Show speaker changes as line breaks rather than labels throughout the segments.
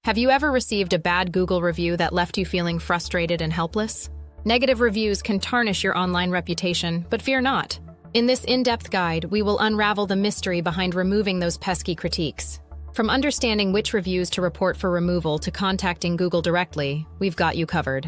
Have you ever received a bad Google review that left you feeling frustrated and helpless? Negative reviews can tarnish your online reputation, but fear not. In this in-depth guide, we will unravel the mystery behind removing those pesky critiques. From understanding which reviews to report for removal to contacting Google directly, we've got you covered.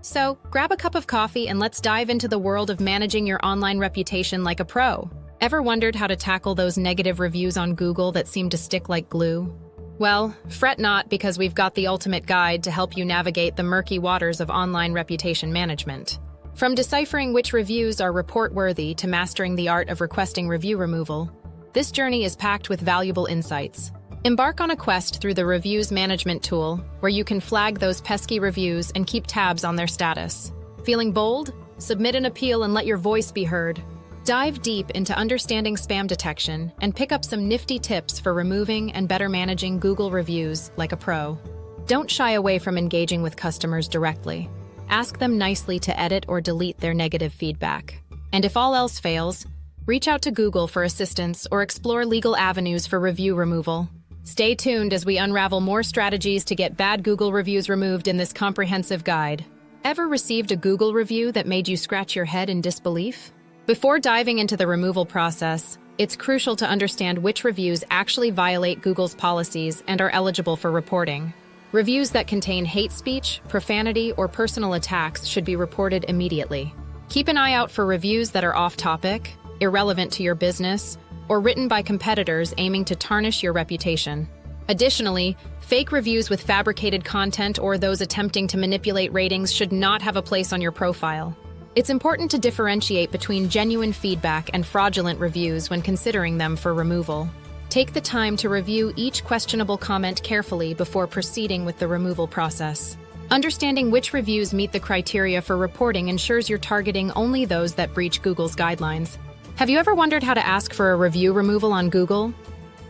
So, grab a cup of coffee and let's dive into the world of managing your online reputation like a pro. Ever wondered how to tackle those negative reviews on Google that seem to stick like glue? Well, fret not, because we've got the ultimate guide to help you navigate the murky waters of online reputation management. From deciphering which reviews are report-worthy to mastering the art of requesting review removal, this journey is packed with valuable insights. Embark on a quest through the Reviews Management tool, where you can flag those pesky reviews and keep tabs on their status. Feeling bold? Submit an appeal and let your voice be heard. Dive deep into understanding spam detection and pick up some nifty tips for removing and better managing Google reviews like a pro. Don't shy away from engaging with customers directly. Ask them nicely to edit or delete their negative feedback. And if all else fails, reach out to Google for assistance or explore legal avenues for review removal. Stay tuned as we unravel more strategies to get bad Google reviews removed in this comprehensive guide. Ever received a Google review that made you scratch your head in disbelief? Before diving into the removal process, it's crucial to understand which reviews actually violate Google's policies and are eligible for reporting. Reviews that contain hate speech, profanity, or personal attacks should be reported immediately. Keep an eye out for reviews that are off-topic, irrelevant to your business, or written by competitors aiming to tarnish your reputation. Additionally, fake reviews with fabricated content or those attempting to manipulate ratings should not have a place on your profile. It's important to differentiate between genuine feedback and fraudulent reviews when considering them for removal. Take the time to review each questionable comment carefully before proceeding with the removal process. Understanding which reviews meet the criteria for reporting ensures you're targeting only those that breach Google's guidelines. Have you ever wondered how to ask for a review removal on Google?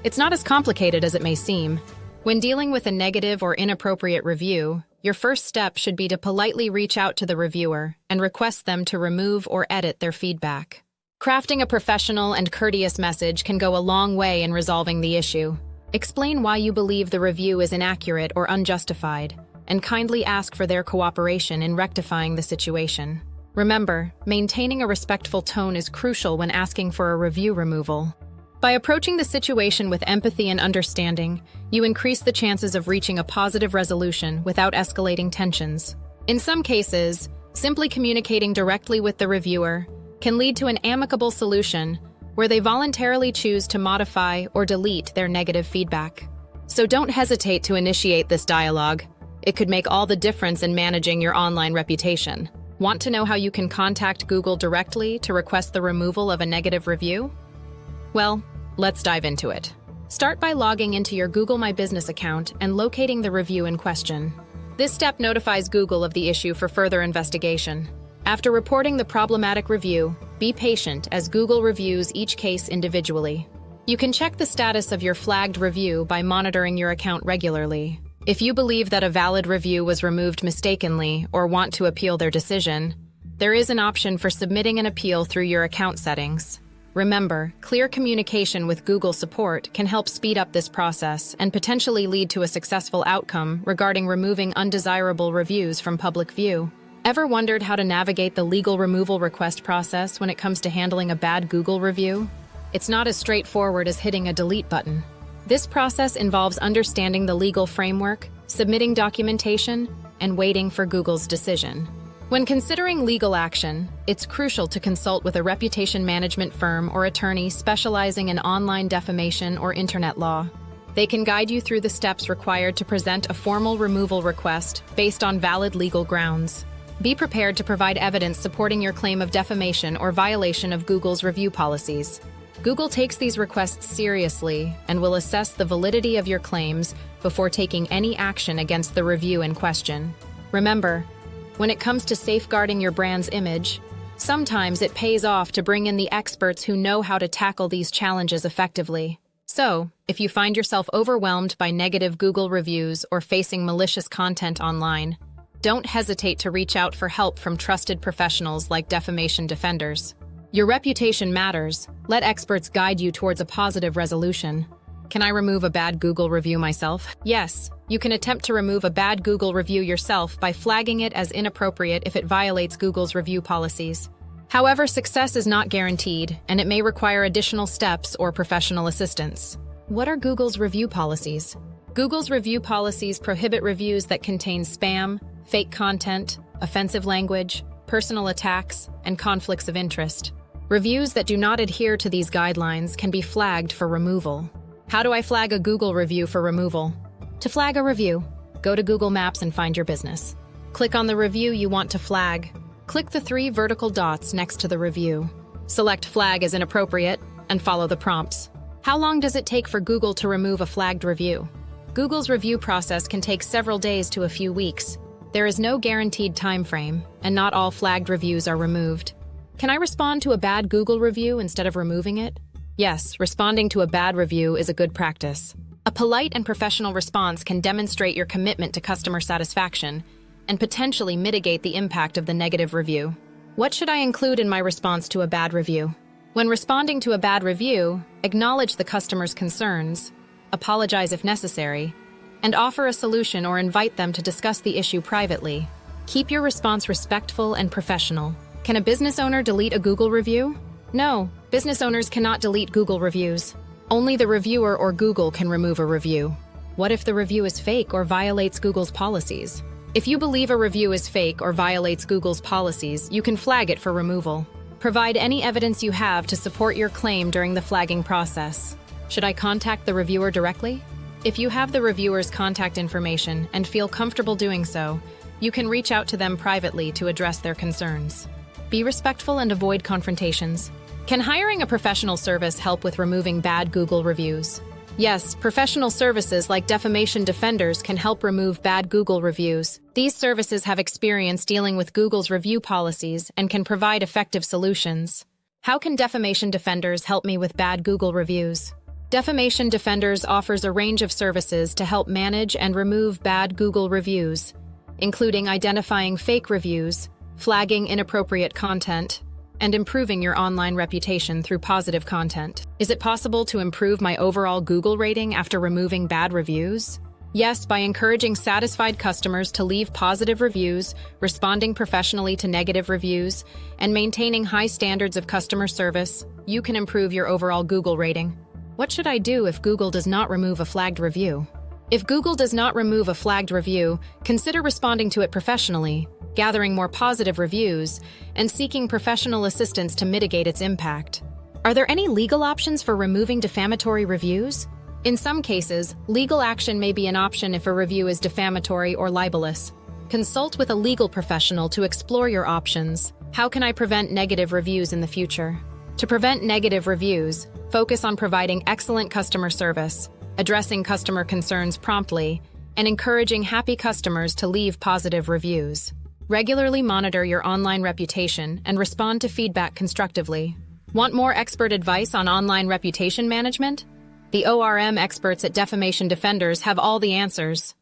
It's not as complicated as it may seem. When dealing with a negative or inappropriate review, your first step should be to politely reach out to the reviewer and request them to remove or edit their feedback. Crafting a professional and courteous message can go a long way in resolving the issue. Explain why you believe the review is inaccurate or unjustified, and kindly ask for their cooperation in rectifying the situation. Remember, maintaining a respectful tone is crucial when asking for a review removal. By approaching the situation with empathy and understanding, you increase the chances of reaching a positive resolution without escalating tensions. In some cases, simply communicating directly with the reviewer can lead to an amicable solution where they voluntarily choose to modify or delete their negative feedback. So don't hesitate to initiate this dialogue. It could make all the difference in managing your online reputation. Want to know how you can contact Google directly to request the removal of a negative review? Well, let's dive into it. Start by logging into your Google My Business account and locating the review in question. This step notifies Google of the issue for further investigation. After reporting the problematic review, be patient as Google reviews each case individually. You can check the status of your flagged review by monitoring your account regularly. If you believe that a valid review was removed mistakenly or want to appeal their decision, there is an option for submitting an appeal through your account settings. Remember, clear communication with Google support can help speed up this process and potentially lead to a successful outcome regarding removing undesirable reviews from public view. Ever wondered how to navigate the legal removal request process when it comes to handling a bad Google review? It's not as straightforward as hitting a delete button. This process involves understanding the legal framework, submitting documentation, and waiting for Google's decision. When considering legal action, it's crucial to consult with a reputation management firm or attorney specializing in online defamation or internet law. They can guide you through the steps required to present a formal removal request based on valid legal grounds. Be prepared to provide evidence supporting your claim of defamation or violation of Google's review policies. Google takes these requests seriously and will assess the validity of your claims before taking any action against the review in question. Remember, when it comes to safeguarding your brand's image, sometimes it pays off to bring in the experts who know how to tackle these challenges effectively. So, if you find yourself overwhelmed by negative Google reviews or facing malicious content online, don't hesitate to reach out for help from trusted professionals like defamation defenders. Your reputation matters. Let experts guide you towards a positive resolution. Can I remove a bad Google review myself? Yes, You can attempt to remove a bad Google review yourself by flagging it as inappropriate if it violates Google's review policies. However, success is not guaranteed, and it may require additional steps or professional assistance. What are Google's review policies? Google's review policies prohibit reviews that contain spam, fake content, offensive language, personal attacks, and conflicts of interest. Reviews that do not adhere to these guidelines can be flagged for removal. How do I flag a Google review for removal? To flag a review, go to Google Maps and find your business. Click on the review you want to flag. Click the 3 vertical dots next to the review. Select Flag as inappropriate and follow the prompts. How long does it take for Google to remove a flagged review? Google's review process can take several days to a few weeks. There is no guaranteed time frame, and not all flagged reviews are removed. Can I respond to a bad Google review instead of removing it? Yes, responding to a bad review is a good practice. A polite and professional response can demonstrate your commitment to customer satisfaction and potentially mitigate the impact of the negative review. What should I include in my response to a bad review? When responding to a bad review, acknowledge the customer's concerns, apologize if necessary, and offer a solution or invite them to discuss the issue privately. Keep your response respectful and professional. Can a business owner delete a Google review? No, business owners cannot delete Google reviews. Only the reviewer or Google can remove a review. What if the review is fake or violates Google's policies? If you believe a review is fake or violates Google's policies, you can flag it for removal. Provide any evidence you have to support your claim during the flagging process. Should I contact the reviewer directly? If you have the reviewer's contact information and feel comfortable doing so, you can reach out to them privately to address their concerns. Be respectful and avoid confrontations. Can hiring a professional service help with removing bad Google reviews? Yes, professional services like defamation defenders can help remove bad Google reviews. These services have experience dealing with Google's review policies and can provide effective solutions. How can defamation defenders help me with bad Google reviews? Defamation Defenders offers a range of services to help manage and remove bad Google reviews, including identifying fake reviews, flagging inappropriate content, and improving your online reputation through positive content. Is it possible to improve my overall Google rating after removing bad reviews? Yes, by encouraging satisfied customers to leave positive reviews, responding professionally to negative reviews, and maintaining high standards of customer service, you can improve your overall Google rating. What should I do if Google does not remove a flagged review? If Google does not remove a flagged review, consider responding to it professionally, gathering more positive reviews, and seeking professional assistance to mitigate its impact. Are there any legal options for removing defamatory reviews? In some cases, legal action may be an option if a review is defamatory or libelous. Consult with a legal professional to explore your options. How can I prevent negative reviews in the future? To prevent negative reviews, focus on providing excellent customer service, addressing customer concerns promptly, and encouraging happy customers to leave positive reviews. Regularly monitor your online reputation and respond to feedback constructively. Want more expert advice on online reputation management? The ORM experts at Defamation Defenders have all the answers.